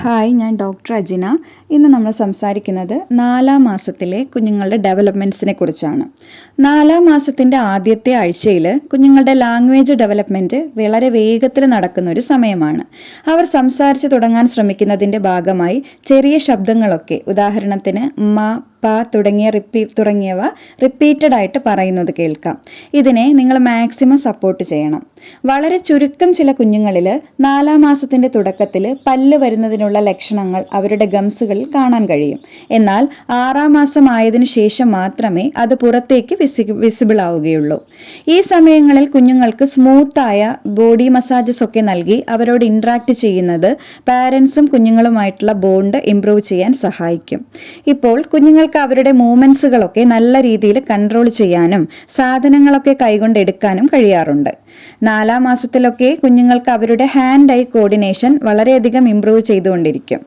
Hi, ഞാൻ doctor Ajina. ഇന്ന് നമ്മൾ സംസാരിക്കുന്നത് 4-ാം മാസത്തിലെ കുഞ്ഞുങ്ങളുടെ ഡെവലപ്മെൻറ്റ്സിനെ കുറിച്ചാണ്. 4-ാം മാസത്തിൻ്റെ ആദ്യത്തെ ആഴ്ചയിൽ കുഞ്ഞുങ്ങളുടെ ലാംഗ്വേജ് ഡെവലപ്മെൻറ്റ് വളരെ വേഗത്തിൽ നടക്കുന്ന ഒരു സമയമാണ്. അവർ സംസാരിച്ച് തുടങ്ങാൻ ശ്രമിക്കുന്നതിൻ്റെ ഭാഗമായി ചെറിയ ശബ്ദങ്ങളൊക്കെ, ഉദാഹരണത്തിന് മ, പ തുടങ്ങിയവ റിപ്പീറ്റഡ് ആയിട്ട് പറയുന്നത് കേൾക്കാം. ഇതിനെ നിങ്ങൾ മാക്സിമം സപ്പോർട്ട് ചെയ്യണം. വളരെ ചുരുക്കം ചില കുഞ്ഞുങ്ങളിൽ 4-ാം മാസത്തിൻ്റെ തുടക്കത്തിൽ പല്ല് വരുന്നതിനുള്ള ലക്ഷണങ്ങൾ അവരുടെ ഗംസുകളിൽ കാണാൻ കഴിയും. എന്നാൽ 6-ാം മാസം ആയതിനു ശേഷം മാത്രമേ അത് പുറത്തേക്ക് വിസിബിൾ ആവുകയുള്ളൂ. ഈ സമയങ്ങളിൽ കുഞ്ഞുങ്ങൾക്ക് സ്മൂത്തായ ബോഡി മസാജസ് ഒക്കെ നൽകി അവരോട് ഇൻട്രാക്ട് ചെയ്യുന്നത് പാരൻസും കുഞ്ഞുങ്ങളുമായിട്ടുള്ള ബോണ്ട് ഇംപ്രൂവ് ചെയ്യാൻ സഹായിക്കും. ഇപ്പോൾ കുഞ്ഞുങ്ങൾക്ക് അവരുടെ മൂവ്മെന്റ്സുകളൊക്കെ നല്ല രീതിയിൽ കൺട്രോൾ ചെയ്യാനും സാധനങ്ങളൊക്കെ കൈകൊണ്ട് എടുക്കാനും കഴിയാറുണ്ട്. 4-ാം മാസത്തിലൊക്കെ കുഞ്ഞുങ്ങൾക്ക് അവരുടെ ഹാൻഡ് ഐ കോർഡിനേഷൻ വളരെയധികം ഇംപ്രൂവ് ചെയ്തുകൊണ്ടിരിക്കും.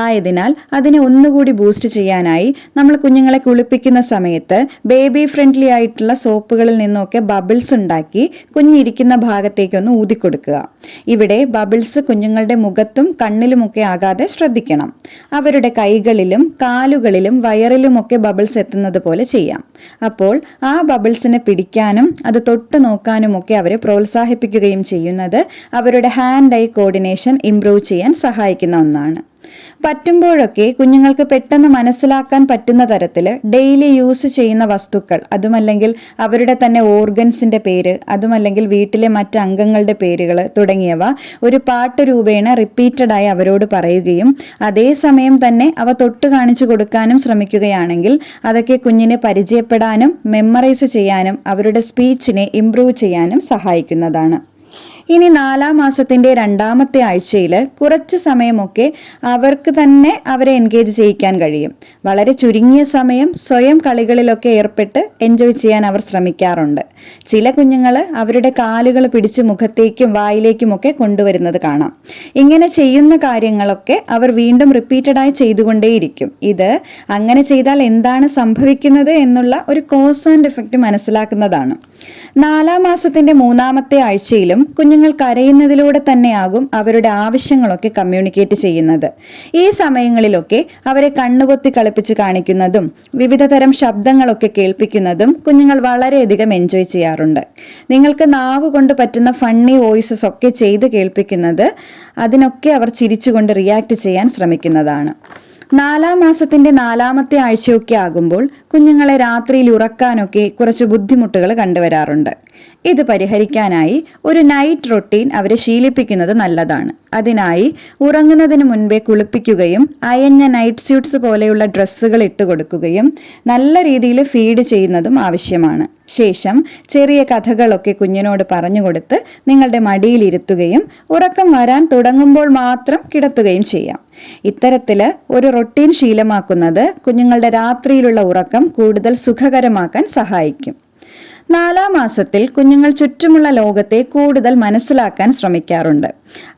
ആയതിനാൽ അതിനെ ഒന്നുകൂടി ബൂസ്റ്റ് ചെയ്യാനായി നമ്മൾ കുഞ്ഞുങ്ങളെ കുളിപ്പിക്കുന്ന സമയത്ത് ബേബി ഫ്രണ്ട്ലി ആയിട്ടുള്ള സോപ്പുകളിൽ നിന്നൊക്കെ ബബിൾസ് ഉണ്ടാക്കി കുഞ്ഞിരിക്കുന്ന ഭാഗത്തേക്കൊന്ന് ഊതിക്കൊടുക്കുക. ഇവിടെ ബബിൾസ് കുഞ്ഞുങ്ങളുടെ മുഖത്തും കണ്ണിലുമൊക്കെ ആകാതെ ശ്രദ്ധിക്കണം. അവരുടെ കൈകളിലും കാലുകളിലും വയറിലുമൊക്കെ ബബിൾസ് എത്തുന്നത് പോലെ ചെയ്യാം. അപ്പോൾ ആ ബബിൾസിനെ പിടിക്കാനും അത് തൊട്ട് നോക്കാനുമൊക്കെ അവരെ പ്രോത്സാഹിപ്പിക്കുകയും ചെയ്യുന്നത് അവരുടെ ഹാൻഡ് ഐ കോർഡിനേഷൻ ഇംപ്രൂവ് ചെയ്യാൻ സഹായിക്കുന്ന ഒന്നാണ്. പറ്റുമ്പോഴൊക്കെ കുഞ്ഞുങ്ങൾക്ക് പെട്ടെന്ന് മനസ്സിലാക്കാൻ പറ്റുന്ന തരത്തിൽ ഡെയിലി യൂസ് ചെയ്യുന്ന വസ്തുക്കൾ, അതുമല്ലെങ്കിൽ അവരുടെ തന്നെ ഓർഗൻസിൻ്റെ പേര്, അതുമല്ലെങ്കിൽ വീട്ടിലെ മറ്റ് അംഗങ്ങളുടെ പേരുകൾ തുടങ്ങിയവ ഒരു പാട്ട് രൂപേണ റിപ്പീറ്റഡായി അവരോട് പറയുകയും അതേസമയം തന്നെ അവ തൊട്ട് കാണിച്ചു കൊടുക്കാനും ശ്രമിക്കുകയാണെങ്കിൽ അതൊക്കെ കുഞ്ഞിനെ പരിചയപ്പെടാനും മെമ്മറൈസ് ചെയ്യാനും അവരുടെ സ്പീച്ചിനെ ഇംപ്രൂവ് ചെയ്യാനും സഹായിക്കുന്നതാണ്. ഇനി 4-ാം മാസത്തിൻ്റെ 2-ാമത്തെ ആഴ്ചയിൽ കുറച്ച് സമയമൊക്കെ അവർക്ക് തന്നെ അവരെ എൻഗേജ് ചെയ്യിക്കാൻ കഴിയും. വളരെ ചുരുങ്ങിയ സമയം സ്വയം കളികളിലൊക്കെ ഏർപ്പെട്ട് എൻജോയ് ചെയ്യാൻ അവർ ശ്രമിക്കാറുണ്ട്. ചില കുഞ്ഞുങ്ങൾ അവരുടെ കാലുകൾ പിടിച്ച് മുഖത്തേക്കും വായിലേക്കുമൊക്കെ കൊണ്ടുവരുന്നത് കാണാം. ഇങ്ങനെ ചെയ്യുന്ന കാര്യങ്ങളൊക്കെ അവർ വീണ്ടും റിപ്പീറ്റഡായി ചെയ്തുകൊണ്ടേയിരിക്കും. ഇത് അങ്ങനെ ചെയ്താൽ എന്താണ് സംഭവിക്കുന്നത് എന്നുള്ള ഒരു കോസ് ആൻഡ് എഫക്റ്റ് മനസ്സിലാക്കുന്നതാണ്. 4-ാം മാസത്തിൻ്റെ 3-ാമത്തെ ആഴ്ചയിലും കുഞ്ഞുങ്ങൾ കരയുന്നതിലൂടെ തന്നെയാകും അവരുടെ ആവശ്യങ്ങളൊക്കെ കമ്മ്യൂണിക്കേറ്റ് ചെയ്യുന്നത്. ഈ സമയങ്ങളിലൊക്കെ അവരെ കണ്ണുപൊത്തി കളിപ്പിച്ച് കാണിക്കുന്നതും വിവിധ തരം ശബ്ദങ്ങളൊക്കെ കേൾപ്പിക്കുന്നതും കുഞ്ഞുങ്ങൾ വളരെയധികം എൻജോയ് ചെയ്യാറുണ്ട്. നിങ്ങൾക്ക് നാവ് കൊണ്ട് പറ്റുന്ന ഫണ്ണി വോയിസസ് ഒക്കെ ചെയ്ത് കേൾപ്പിക്കുന്നത് അതിനൊക്കെ അവർ ചിരിച്ചുകൊണ്ട് റിയാക്ട് ചെയ്യാൻ ശ്രമിക്കുന്നതാണ്. 4-ാം മാസത്തിൻ്റെ 4-ാമത്തെ ആഴ്ചയൊക്കെ ആകുമ്പോൾ കുഞ്ഞുങ്ങളെ രാത്രിയിൽ ഉറക്കാനൊക്കെ കുറച്ച് ബുദ്ധിമുട്ടുകൾ കണ്ടുവരാറുണ്ട്. ഇത് പരിഹരിക്കാനായി ഒരു നൈറ്റ് റൊട്ടീൻ അവരെ ശീലിപ്പിക്കുന്നത് നല്ലതാണ്. അതിനായി ഉറങ്ങുന്നതിന് മുൻപേ കുളിപ്പിക്കുകയും അയഞ്ഞ നൈറ്റ് സ്യൂട്ട്സ് പോലെയുള്ള ഡ്രസ്സുകൾ ഇട്ട് കൊടുക്കുകയും നല്ല രീതിയിൽ ഫീഡ് ചെയ്യുന്നതും ആവശ്യമാണ്. ശേഷം ചെറിയ കഥകളൊക്കെ കുഞ്ഞിനോട് പറഞ്ഞുകൊടുത്ത് നിങ്ങളുടെ മടിയിലിരുത്തുകയും ഉറക്കം വരാൻ തുടങ്ങുമ്പോൾ മാത്രം കിടത്തുകയും ചെയ്യാം. ഇത്തരത്തിൽ ഒരു റൊട്ടീൻ ശീലമാക്കുന്നത് കുഞ്ഞുങ്ങളുടെ രാത്രിയിലുള്ള ഉറക്കം കൂടുതൽ സുഖകരമാക്കാൻ സഹായിക്കും. 4-ാം മാസത്തിൽ കുഞ്ഞുങ്ങൾ ചുറ്റുമുള്ള ലോകത്തെ കൂടുതൽ മനസ്സിലാക്കാൻ ശ്രമിക്കാറുണ്ട്.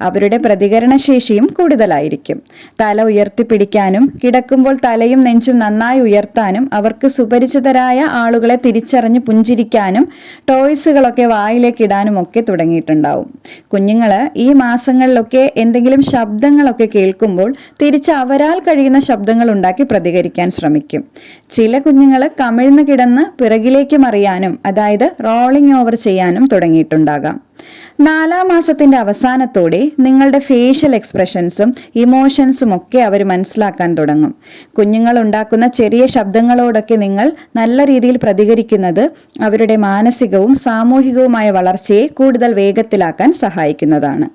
അവരുടെ പ്രതികരണശേഷിയും കൂടുതലായിരിക്കും. തല ഉയർത്തിപ്പിടിക്കാനും കിടക്കുമ്പോൾ തലയും നെഞ്ചും നന്നായി ഉയർത്താനും അവർക്ക് സുപരിചിതരായ ആളുകളെ തിരിച്ചറിഞ്ഞ് പുഞ്ചിരിക്കാനും ടോയ്സുകളൊക്കെ വായിലേക്ക് ഇടാനും ഒക്കെ തുടങ്ങിയിട്ടുണ്ടാവും. കുഞ്ഞുങ്ങൾ ഈ മാസങ്ങളിലൊക്കെ എന്തെങ്കിലും ശബ്ദങ്ങളൊക്കെ കേൾക്കുമ്പോൾ തിരിച്ച് അവരാൽ കഴിയുന്ന ശബ്ദങ്ങൾ ഉണ്ടാക്കി പ്രതികരിക്കാൻ ശ്രമിക്കും. ചില കുഞ്ഞുങ്ങൾ കമിഴ്ന്ന് കിടന്ന് പിറകിലേക്ക് മറിയാനും അതായത് റോളിംഗ് ഓവർ ചെയ്യാനും തുടങ്ങിയിട്ടുണ്ടാകാം. 4-ാം മാസത്തിൻ്റെ അവസാനത്തോടെ നിങ്ങളുടെ ഫേഷ്യൽ എക്സ്പ്രഷൻസും ഇമോഷൻസും ഒക്കെ അവർ മനസ്സിലാക്കാൻ തുടങ്ങും. കുഞ്ഞുങ്ങൾ ഉണ്ടാക്കുന്ന ചെറിയ ശബ്ദങ്ങളോടൊക്കെ നിങ്ങൾ നല്ല രീതിയിൽ പ്രതികരിക്കുന്നത് അവരുടെ മാനസികവും സാമൂഹികവുമായ വളർച്ചയെ കൂടുതൽ വേഗത്തിലാക്കാൻ സഹായിക്കുന്നതാണ്.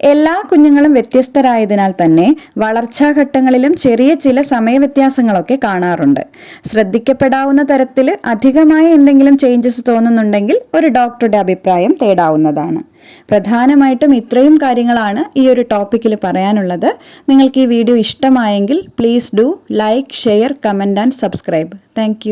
എല്ലാ കുഞ്ഞുങ്ങളും വ്യത്യസ്തരായതിനാൽ തന്നെ വളർച്ചാഘട്ടങ്ങളിലും ചെറിയ ചില സമയവ്യത്യാസങ്ങളൊക്കെ കാണാറുണ്ട്. ശ്രദ്ധിക്കപ്പെടാവുന്ന തരത്തിൽ അധികമായ എന്തെങ്കിലും ചേഞ്ചസ് തോന്നുന്നുണ്ടെങ്കിൽ ഒരു ഡോക്ടറുടെ അഭിപ്രായം തേടാവുന്നതാണ്. പ്രധാനമായിട്ടും ഇത്രയും കാര്യങ്ങളാണ് ഈ ഒരു ടോപ്പിക്കിൽ പറയാനുള്ളത്. നിങ്ങൾക്ക് ഈ വീഡിയോ ഇഷ്ടമായെങ്കിൽ please do like, share, comment and subscribe. Thank